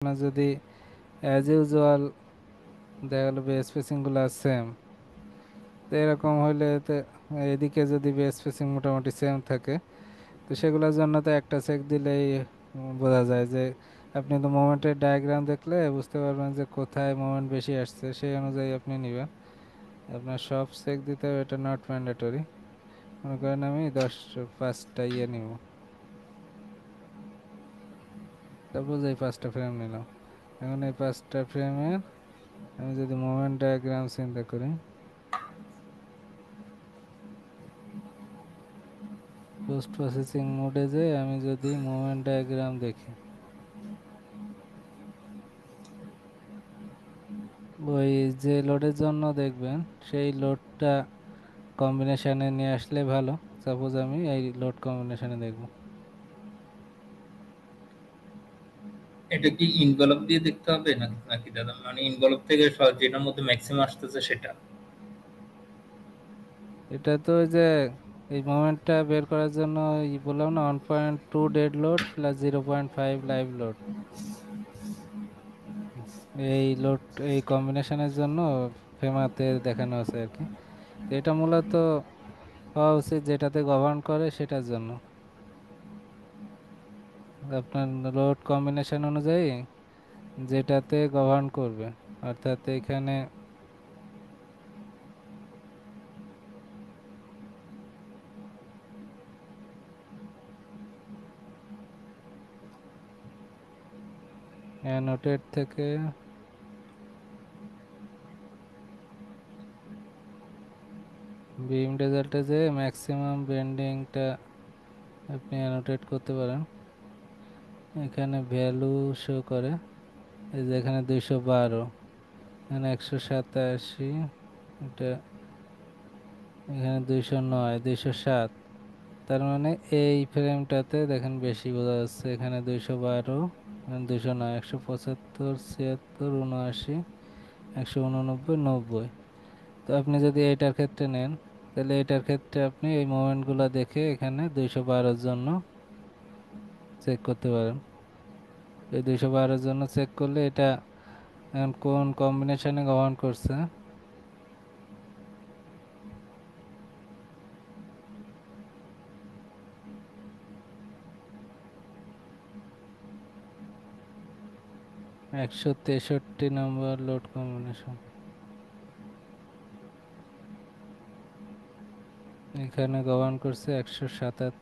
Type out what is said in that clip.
আপনার যদি as usual দেখা গেলো বেস স্পেসিং গুলো সেম, তো এরকম হইলে তো এদিকে যদি বেস স্পেসিং মোটামুটি সেম থাকে, তো সেগুলোর জন্য তো একটা চেক দিলেই বোঝা যায় যে আপনি তো মোমেন্টের ডায়াগ্রাম দেখলে বুঝতে পারবেন যে কোথায় মোমেন্ট বেশি আসছে, সেই অনুযায়ী আপনি নেবেন। আপনার সব চেক দিতে হবে, এটা নট ম্যান্ডেটরি। মনে করেন আমি 5টা নিব, সাপোজ এই 5টা ফ্রেম নিলাম। এখন এই 5টা ফ্রেমের আমি যদি মোমেন্ট ডায়াগ্রাম চিন্তা করি, পোস্ট প্রসেসিং মোডে যে আমি যদি মোমেন্ট ডায়াগ্রাম দেখি, ওই যে লোডের জন্য দেখবেন সেই লোডটা কম্বিনেশনে নিয়ে আসলে ভালো। সাপোজ আমি এই লোড কম্বিনেশনে দেখব। এটা কি ইনভলভ দিয়ে দেখতে হবে নাকি নাকি দাদা, মানে ইনভলভ থেকে যেটার মধ্যে ম্যাক্সিমাম আসতেছে সেটা? এটা তো ওই যে এই মোমেন্টটা বের করার জন্য বললাম না, 1.2 dead load plus 0.5 live load, এই লোড এই কম্বিনেশনের জন্য ফেমাতে দেখানো আছে আর কি। তো এটা মূলত হওয়া উচিত যেটাতে গভর্ন করে সেটার জন্য, আপনার লোড কম্বিনেশন অনুযায়ী যেটাতে গভর্ন করবে। অর্থাৎ এখানে অ্যানোটেট থেকে বিম রেজাল্টে যে ম্যাক্সিমাম বেন্ডিংটা আপনি অ্যানোটেট করতে পারেন। এখানে ভ্যালু শো করে, এই যে এখানে 212, এখানে 187, এটা এখানে 209, 207। তার মানে এই ফ্রেমটাতে দেখেন বেশি বোঝা যাচ্ছে, এখানে 212, এখানে 209, 175, 76, 79, 189, 90। তো আপনি যদি এটার ক্ষেত্রে নেন, তাহলে এটার ক্ষেত্রে আপনি এই মোমেন্টগুলো দেখে এখানে 212-র জন্য চেক করতে পারেন। এই 212-র জন্য চেক করলে এটা এখন কোন কম্বিনেশনে গঠন করছে। একশো 63 নম্বর লোড কম্বিনেশন, এখানে গঠন করছে 177।